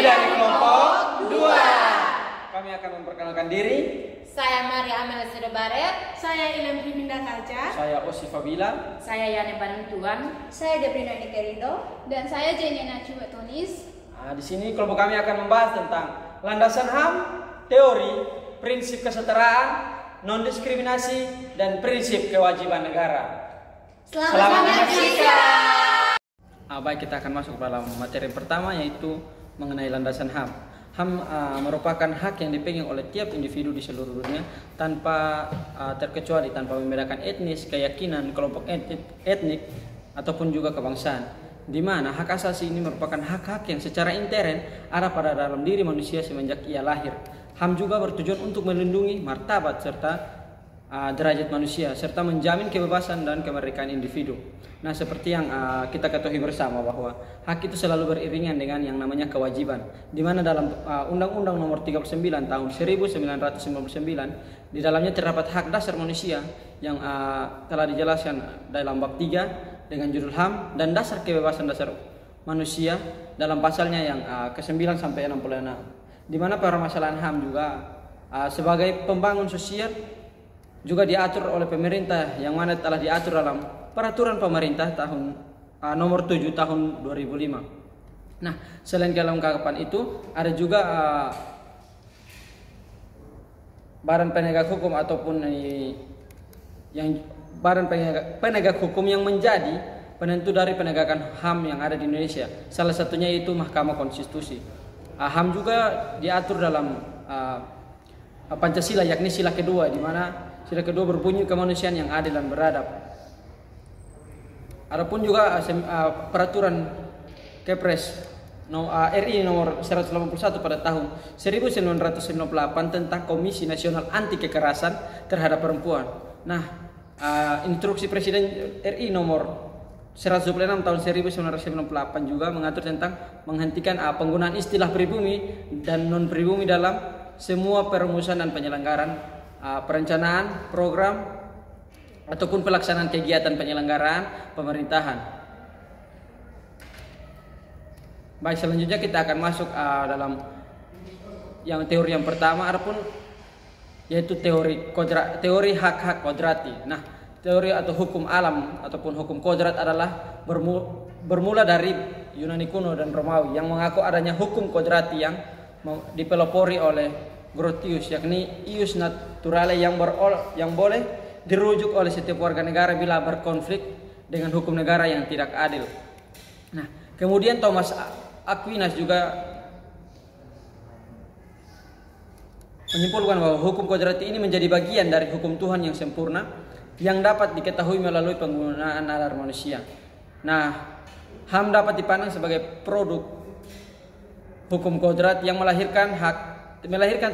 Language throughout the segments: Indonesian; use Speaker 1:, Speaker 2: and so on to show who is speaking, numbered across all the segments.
Speaker 1: dari kelompok 2. Kami akan memperkenalkan diri.
Speaker 2: Saya Maria Amel Sedobaret.
Speaker 3: Saya Ilham Riminda Kalja.
Speaker 1: Saya Osi Fabila.
Speaker 2: Saya Yani Panentuan.
Speaker 3: Saya Debrina Nikerindo.
Speaker 4: Dan saya Jenina Cubetonis.
Speaker 1: Di sini kelompok kami akan membahas tentang landasan HAM, teori, prinsip kesetaraan, non-diskriminasi, dan prinsip kewajiban negara.
Speaker 3: Selamat menyaksikan.
Speaker 1: Baik, kita akan masuk dalam materi pertama, yaitu mengenai landasan HAM. HAM merupakan hak yang dipegang oleh tiap individu di seluruh dunia tanpa terkecuali, tanpa membedakan etnis, keyakinan, kelompok etnik, ataupun juga kebangsaan. Di mana hak asasi ini merupakan hak-hak yang secara intern ada pada dalam diri manusia semenjak ia lahir. HAM juga bertujuan untuk melindungi martabat serta derajat manusia serta menjamin kebebasan dan kemerdekaan individu. Nah, seperti yang kita ketahui bersama bahwa hak itu selalu beriringan dengan yang namanya kewajiban, di mana dalam Undang-Undang Nomor 39 Tahun 1999 di dalamnya terdapat hak dasar manusia yang telah dijelaskan dalam bab 3 dengan judul HAM dan dasar kebebasan dasar manusia dalam pasalnya yang ke-9 sampai 66, di mana permasalahan HAM juga sebagai pembangun sosial juga diatur oleh pemerintah, yang mana telah diatur dalam peraturan pemerintah tahun nomor 7 tahun 2005. Nah, selain kelengkapan itu ada juga badan penegak hukum ataupun yang badan penegak hukum yang menjadi penentu dari penegakan HAM yang ada di Indonesia. Salah satunya itu Mahkamah Konstitusi. HAM juga diatur dalam Pancasila, yakni sila kedua, di mana sila kedua berbunyi kemanusiaan yang adil dan beradab. Adapun juga peraturan Kepres RI nomor 181 pada tahun 1998 tentang Komisi Nasional Anti Kekerasan Terhadap Perempuan. Nah, instruksi Presiden RI nomor 126 tahun 1998 juga mengatur tentang menghentikan penggunaan istilah pribumi dan non pribumi dalam semua perumusan dan penyelenggaraan perencanaan, program, ataupun pelaksanaan kegiatan penyelenggaraan pemerintahan. Baik, selanjutnya kita akan masuk dalam yang teori yang pertama, adapun yaitu teori hak-hak kodrati. Nah, teori atau hukum alam ataupun hukum kodrat adalah bermula dari Yunani kuno dan Romawi yang mengaku adanya hukum kodrati yang dipelopori oleh Grotius, yakni ius naturale yang boleh dirujuk oleh setiap warga negara bila berkonflik dengan hukum negara yang tidak adil. Nah, kemudian Thomas Aquinas juga menyimpulkan bahwa hukum kodrati ini menjadi bagian dari hukum Tuhan yang sempurna yang dapat diketahui melalui penggunaan nalar manusia. Nah, HAM dapat dipandang sebagai produk hukum kodrat yang melahirkan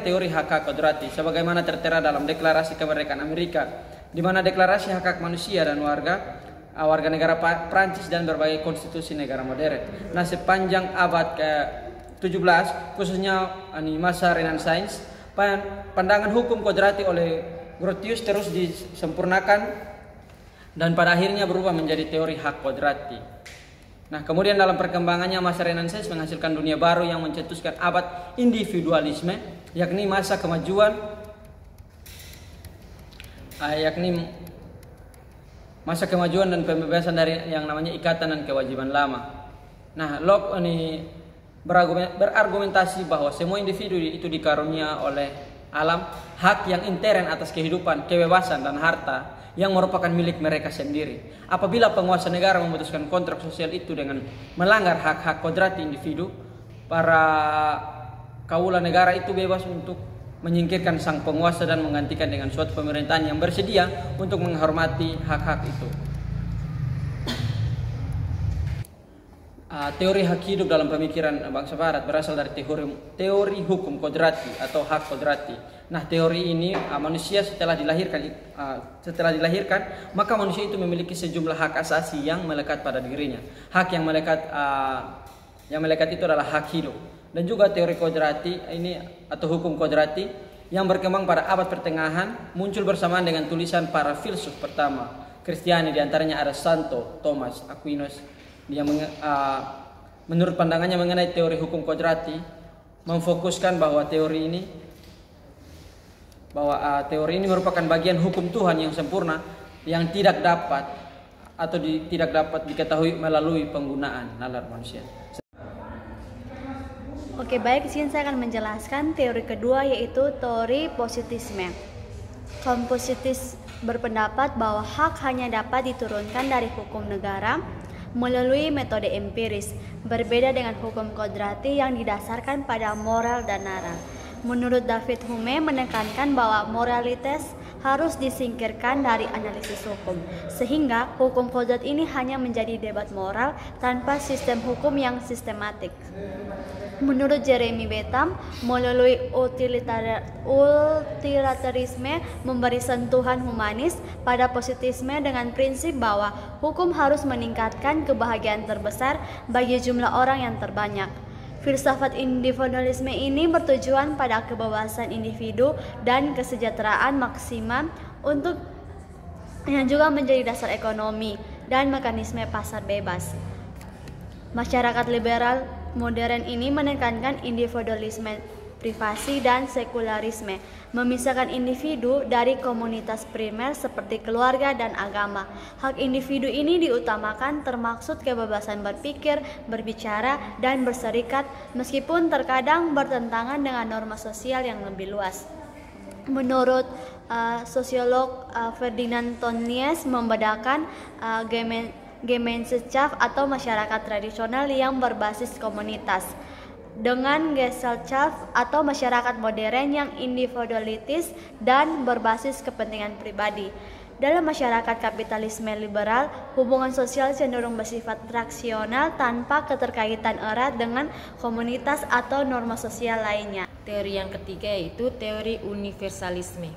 Speaker 1: teori hak-hak kodrati sebagaimana tertera dalam Deklarasi Kemerdekaan Amerika, di mana deklarasi hak-hak manusia dan warga negara Prancis dan berbagai konstitusi negara modern. Nah, sepanjang abad ke-17 khususnya masa Renaissance, pandangan hukum kodrati oleh Grotius terus disempurnakan dan pada akhirnya berubah menjadi teori hak kodrati. Nah, kemudian dalam perkembangannya masa Renaissance menghasilkan dunia baru yang mencetuskan abad individualisme, yakni masa kemajuan dan pembebasan dari yang namanya ikatan dan kewajiban lama. Nah, Locke ini berargumentasi bahwa semua individu itu dikarunia oleh alam hak yang intern atas kehidupan, kebebasan, dan harta yang merupakan milik mereka sendiri. Apabila penguasa negara memutuskan kontrak sosial itu dengan melanggar hak-hak kodrati individu, para kaula negara itu bebas untuk menyingkirkan sang penguasa dan menggantikan dengan suatu pemerintahan yang bersedia untuk menghormati hak-hak itu. Teori hak hidup dalam pemikiran bangsa Barat berasal dari teori hukum kodrati atau hak kodrati. Nah, teori ini manusia setelah dilahirkan maka manusia itu memiliki sejumlah hak asasi yang melekat pada dirinya. Hak yang melekat itu adalah hak hidup. Dan juga teori kodrati ini atau hukum kodrati yang berkembang pada abad pertengahan muncul bersamaan dengan tulisan para filsuf pertama Kristiani, diantaranya ada Santo Thomas Aquinas yang menurut pandangannya mengenai teori hukum kodrati, memfokuskan bahwa teori ini merupakan bagian hukum Tuhan yang sempurna yang tidak dapat diketahui melalui penggunaan nalar manusia.
Speaker 5: Oke, baik, di sini saya akan menjelaskan teori kedua, yaitu teori positisme. Kaum positis berpendapat bahwa hak hanya dapat diturunkan dari hukum negara melalui metode empiris, berbeda dengan hukum kodrati yang didasarkan pada moral dan nara. Menurut David Hume menekankan bahwa moralitas harus disingkirkan dari analisis hukum, sehingga hukum kodrat ini hanya menjadi debat moral tanpa sistem hukum yang sistematik. Menurut Jeremy Bentham, melalui utilitarisme memberi sentuhan humanis pada positisme dengan prinsip bahwa hukum harus meningkatkan kebahagiaan terbesar bagi jumlah orang yang terbanyak. Filsafat individualisme ini bertujuan pada kebebasan individu dan kesejahteraan maksimal untuk yang juga menjadi dasar ekonomi dan mekanisme pasar bebas. Masyarakat liberal modern ini menekankan individualisme, privasi, dan sekularisme, memisahkan individu dari komunitas primer seperti keluarga dan agama. Hak individu ini diutamakan, termaksud kebebasan berpikir, berbicara, dan berserikat, meskipun terkadang bertentangan dengan norma sosial yang lebih luas. Menurut sosiolog Ferdinand Tönnies membedakan Gemeinschaft atau masyarakat tradisional yang berbasis komunitas dengan Gesellschaft atau masyarakat modern yang individualitis dan berbasis kepentingan pribadi. Dalam masyarakat kapitalisme liberal, hubungan sosial cenderung bersifat traksional tanpa keterkaitan erat dengan komunitas atau norma sosial lainnya.
Speaker 2: Teori yang ketiga yaitu teori universalisme.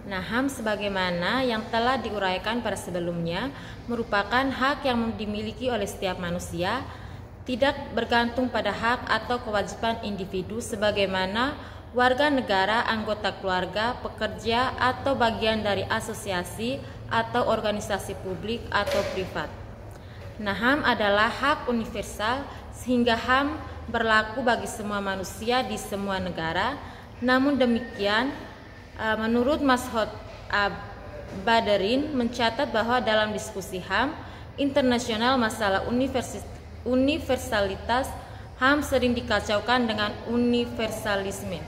Speaker 2: Nah, HAM sebagaimana yang telah diuraikan pada sebelumnya merupakan hak yang dimiliki oleh setiap manusia, tidak bergantung pada hak atau kewajiban individu sebagaimana warga negara, anggota keluarga, pekerja, atau bagian dari asosiasi atau organisasi publik atau privat. Nah, HAM adalah hak universal sehingga HAM berlaku bagi semua manusia di semua negara. Namun demikian, menurut Mas'ud Baderin mencatat bahwa dalam diskusi HAM internasional masalah universalitas HAM sering dikacaukan dengan universalisme.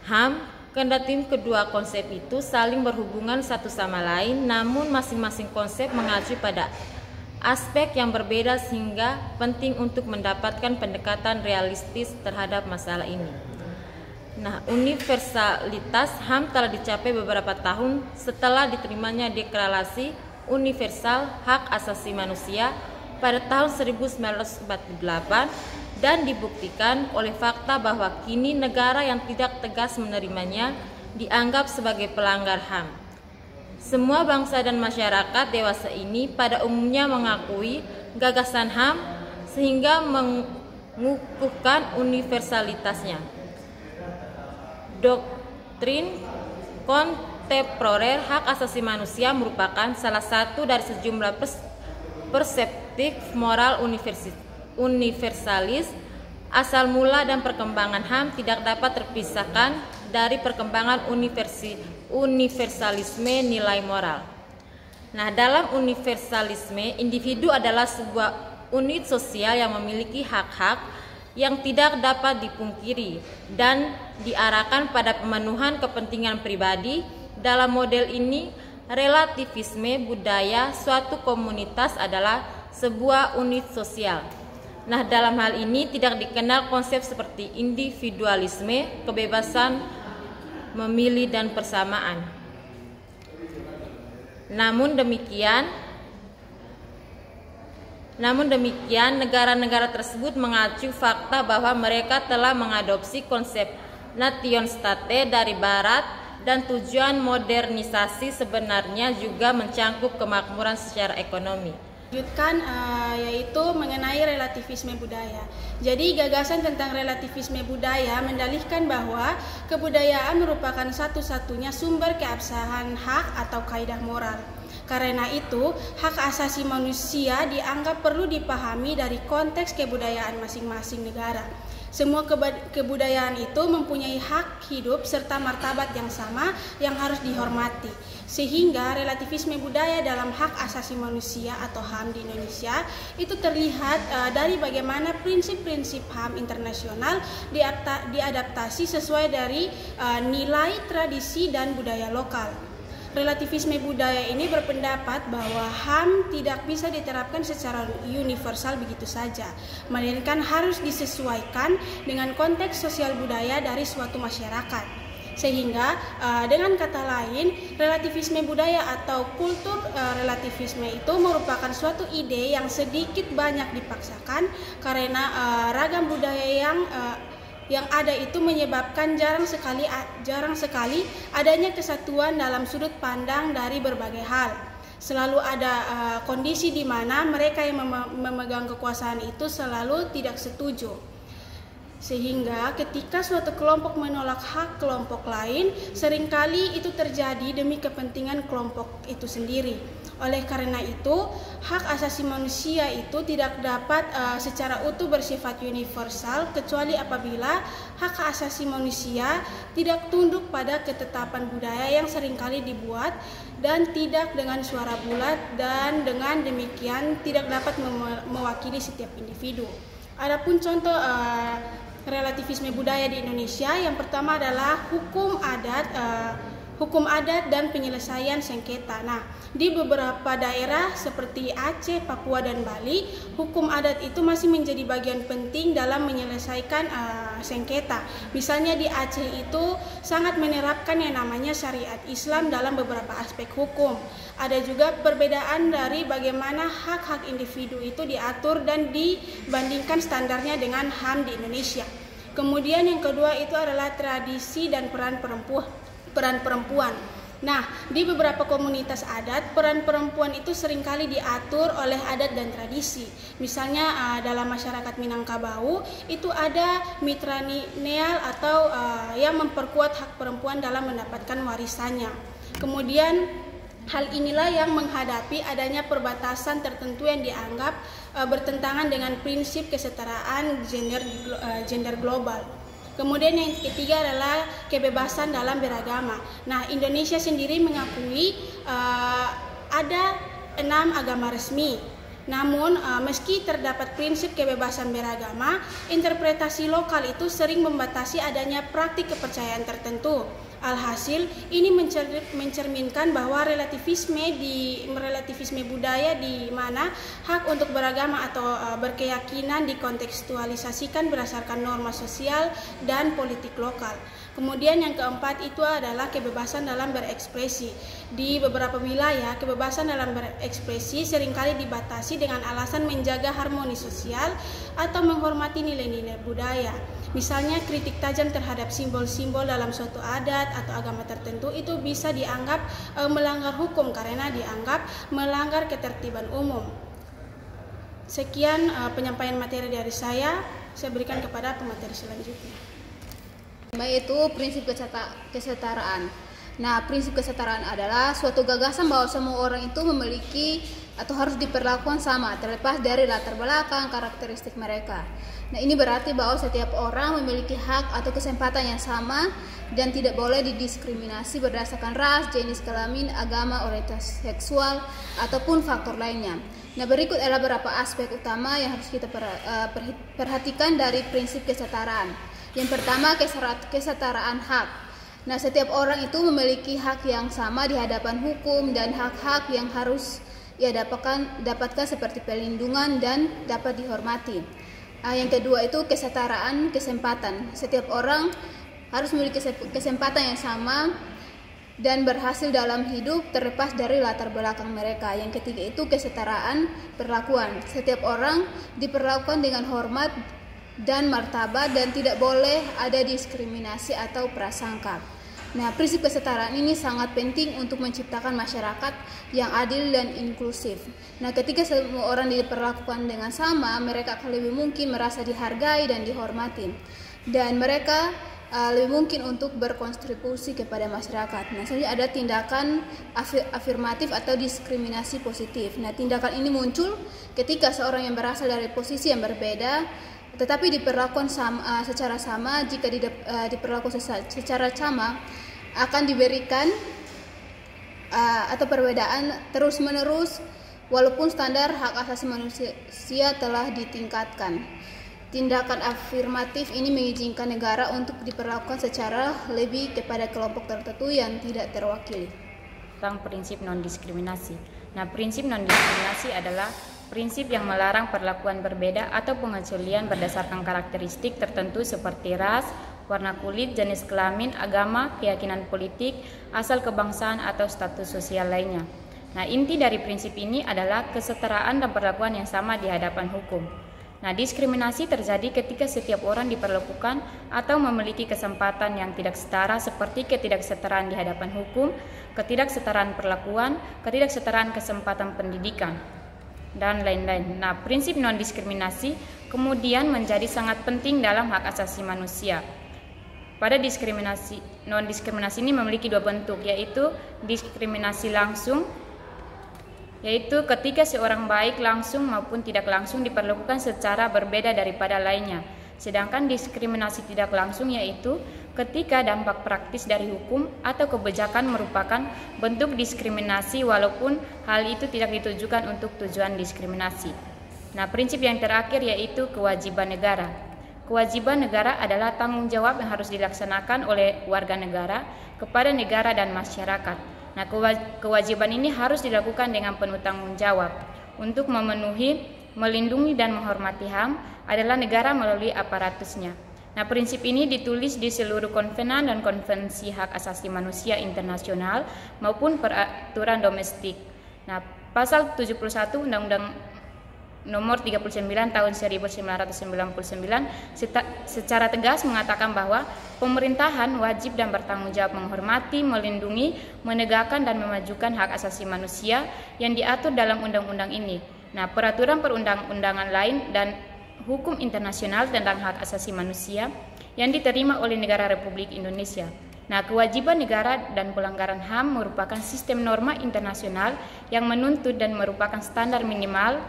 Speaker 2: HAM, kendati kedua konsep itu saling berhubungan satu sama lain, namun masing-masing konsep mengacu pada aspek yang berbeda sehingga penting untuk mendapatkan pendekatan realistis terhadap masalah ini. Nah, universalitas HAM telah dicapai beberapa tahun setelah diterimanya Deklarasi Universal Hak Asasi Manusia pada tahun 1948 dan dibuktikan oleh fakta bahwa kini negara yang tidak tegas menerimanya dianggap sebagai pelanggar HAM. Semua bangsa dan masyarakat dewasa ini pada umumnya mengakui gagasan HAM sehingga mengukuhkan universalitasnya. Doktrin kontemporer hak asasi manusia merupakan salah satu dari sejumlah perspektif moral universalis. Asal mula dan perkembangan HAM tidak dapat terpisahkan dari perkembangan universalisme nilai moral. Nah, dalam universalisme, individu adalah sebuah unit sosial yang memiliki hak-hak yang tidak dapat dipungkiri dan diarahkan pada pemenuhan kepentingan pribadi. Dalam model ini, relativisme budaya suatu komunitas adalah sebuah unit sosial. Nah, dalam hal ini tidak dikenal konsep seperti individualisme, kebebasan memilih dan persamaan. Namun demikian, negara-negara tersebut mengacu fakta bahwa mereka telah mengadopsi konsep nation-state dari barat dan tujuan modernisasi sebenarnya juga mencangkup kemakmuran secara ekonomi.
Speaker 3: Lanjutkan yaitu mengenai relativisme budaya. Jadi gagasan tentang relativisme budaya mendalihkan bahwa kebudayaan merupakan satu-satunya sumber keabsahan hak atau kaidah moral. Karena itu, hak asasi manusia dianggap perlu dipahami dari konteks kebudayaan masing-masing negara. Semua kebudayaan itu mempunyai hak hidup serta martabat yang sama yang harus dihormati. Sehingga relativisme budaya dalam hak asasi manusia atau HAM di Indonesia itu terlihat dari bagaimana prinsip-prinsip HAM internasional diadaptasi sesuai dari nilai, tradisi, dan budaya lokal. Relativisme budaya ini berpendapat bahwa HAM tidak bisa diterapkan secara universal begitu saja, melainkan harus disesuaikan dengan konteks sosial budaya dari suatu masyarakat. Sehingga dengan kata lain, relativisme budaya atau kultur relativisme itu merupakan suatu ide yang sedikit banyak dipaksakan karena ragam budaya yang ada itu menyebabkan jarang sekali adanya kesatuan dalam sudut pandang dari berbagai hal. Selalu ada kondisi di mana mereka yang memegang kekuasaan itu selalu tidak setuju. Sehingga ketika suatu kelompok menolak hak kelompok lain, seringkali itu terjadi demi kepentingan kelompok itu sendiri. Oleh karena itu, hak asasi manusia itu tidak dapat secara utuh bersifat universal kecuali apabila hak asasi manusia tidak tunduk pada ketetapan budaya yang seringkali dibuat dan tidak dengan suara bulat, dan dengan demikian tidak dapat mewakili setiap individu. Adapun contoh relativisme budaya di Indonesia, yang pertama adalah hukum adat dan penyelesaian sengketa. Nah, di beberapa daerah seperti Aceh, Papua, dan Bali, hukum adat itu masih menjadi bagian penting dalam menyelesaikan sengketa. Misalnya di Aceh itu sangat menerapkan yang namanya syariat Islam dalam beberapa aspek hukum. Ada juga perbedaan dari bagaimana hak-hak individu itu diatur dan dibandingkan standarnya dengan HAM di Indonesia. Kemudian yang kedua itu adalah tradisi dan peran perempuan. Nah, di beberapa komunitas adat, peran perempuan itu seringkali diatur oleh adat dan tradisi. Misalnya dalam masyarakat Minangkabau itu ada matrilineal atau yang memperkuat hak perempuan dalam mendapatkan warisannya. Kemudian hal inilah yang menghadapi adanya perbatasan tertentu yang dianggap bertentangan dengan prinsip kesetaraan gender global. Kemudian yang ketiga adalah kebebasan dalam beragama. Nah, Indonesia sendiri mengakui ada 6 agama resmi. Namun, meski terdapat prinsip kebebasan beragama, interpretasi lokal itu sering membatasi adanya praktik kepercayaan tertentu. Alhasil, ini mencerminkan bahwa relativisme budaya di mana hak untuk beragama atau berkeyakinan dikontekstualisasikan berdasarkan norma sosial dan politik lokal. Kemudian yang keempat itu adalah kebebasan dalam berekspresi. Di beberapa wilayah, kebebasan dalam berekspresi seringkali dibatasi dengan alasan menjaga harmoni sosial atau menghormati nilai-nilai budaya. Misalnya kritik tajam terhadap simbol-simbol dalam suatu adat atau agama tertentu itu bisa dianggap melanggar hukum karena dianggap melanggar ketertiban umum. Sekian penyampaian materi dari saya berikan kepada pemateri selanjutnya.
Speaker 4: Yaitu prinsip kesetaraan. Nah, prinsip kesetaraan adalah suatu gagasan bahwa semua orang itu memiliki atau harus diperlakukan sama terlepas dari latar belakang karakteristik mereka. Nah, ini berarti bahwa setiap orang memiliki hak atau kesempatan yang sama dan tidak boleh didiskriminasi berdasarkan ras, jenis kelamin, agama, orientasi seksual ataupun faktor lainnya. Nah, berikut adalah beberapa aspek utama yang harus kita perhatikan dari prinsip kesetaraan. Yang pertama, kesetaraan hak. Nah, setiap orang itu memiliki hak yang sama di hadapan hukum dan hak-hak yang harus ia dapatkan seperti perlindungan dan dapat dihormati. Yang kedua itu kesetaraan kesempatan. Setiap orang harus memiliki kesempatan yang sama dan berhasil dalam hidup terlepas dari latar belakang mereka. Yang ketiga itu kesetaraan perlakuan. Setiap orang diperlakukan dengan hormat dan martabat dan tidak boleh ada diskriminasi atau prasangka. Nah, prinsip kesetaraan ini sangat penting untuk menciptakan masyarakat yang adil dan inklusif. Nah, ketika semua orang diperlakukan dengan sama, mereka akan lebih mungkin merasa dihargai dan dihormati. Dan mereka lebih mungkin untuk berkontribusi kepada masyarakat. Nah, selanjutnya ada tindakan afirmatif atau diskriminasi positif. Nah, tindakan ini muncul ketika seorang yang berasal dari posisi yang berbeda tetapi diperlakukan secara sama. Jika diperlakukan secara sama, akan diberikan atau perbedaan terus-menerus walaupun standar hak asasi manusia telah ditingkatkan. Tindakan afirmatif ini mengizinkan negara untuk diperlakukan secara lebih kepada kelompok tertentu yang tidak terwakili.
Speaker 2: Tentang prinsip non-diskriminasi. Nah, prinsip non-diskriminasi adalah prinsip yang melarang perlakuan berbeda atau pengecualian berdasarkan karakteristik tertentu seperti ras, warna kulit, jenis kelamin, agama, keyakinan politik, asal kebangsaan atau status sosial lainnya. Nah, inti dari prinsip ini adalah kesetaraan dan perlakuan yang sama di hadapan hukum. Nah, diskriminasi terjadi ketika setiap orang diperlakukan atau memiliki kesempatan yang tidak setara seperti ketidaksetaraan di hadapan hukum, ketidaksetaraan perlakuan, ketidaksetaraan kesempatan pendidikan, dan lain-lain. Nah, prinsip non-diskriminasi kemudian menjadi sangat penting dalam hak asasi manusia. Pada non-diskriminasi ini memiliki dua bentuk, yaitu diskriminasi langsung, yaitu ketika seorang baik langsung maupun tidak langsung diperlakukan secara berbeda daripada lainnya. Sedangkan diskriminasi tidak langsung yaitu ketika dampak praktis dari hukum atau kebijakan merupakan bentuk diskriminasi walaupun hal itu tidak ditujukan untuk tujuan diskriminasi. Nah, prinsip yang terakhir yaitu kewajiban negara. Kewajiban negara adalah tanggung jawab yang harus dilaksanakan oleh warga negara kepada negara dan masyarakat. Nah, kewajiban ini harus dilakukan dengan penuh tanggung jawab. Untuk memenuhi, melindungi, dan menghormati HAM adalah negara melalui aparatusnya. Nah, prinsip ini ditulis di seluruh konvenan dan konvensi hak asasi manusia internasional maupun peraturan domestik. Nah, pasal 71 Undang-Undang Nomor 39 Tahun 1999 secara tegas mengatakan bahwa pemerintahan wajib dan bertanggung jawab menghormati, melindungi, menegakkan dan memajukan hak asasi manusia yang diatur dalam undang-undang ini. Nah, peraturan perundang-undangan lain dan hukum internasional tentang hak asasi manusia yang diterima oleh negara Republik Indonesia. Nah, kewajiban negara dan pelanggaran HAM merupakan sistem norma internasional yang menuntut dan merupakan standar minimal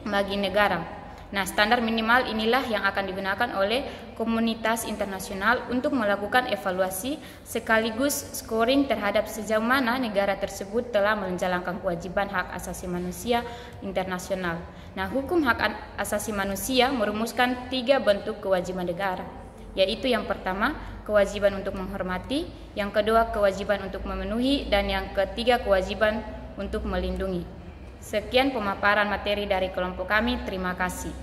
Speaker 2: bagi negara. Nah, standar minimal inilah yang akan digunakan oleh komunitas internasional untuk melakukan evaluasi sekaligus scoring terhadap sejauh mana negara tersebut telah menjalankan kewajiban hak asasi manusia internasional. Nah, hukum hak asasi manusia merumuskan 3 bentuk kewajiban negara, yaitu yang pertama, kewajiban untuk menghormati, yang kedua, kewajiban untuk memenuhi, dan yang ketiga, kewajiban untuk melindungi. Sekian pemaparan materi dari kelompok kami. Terima kasih.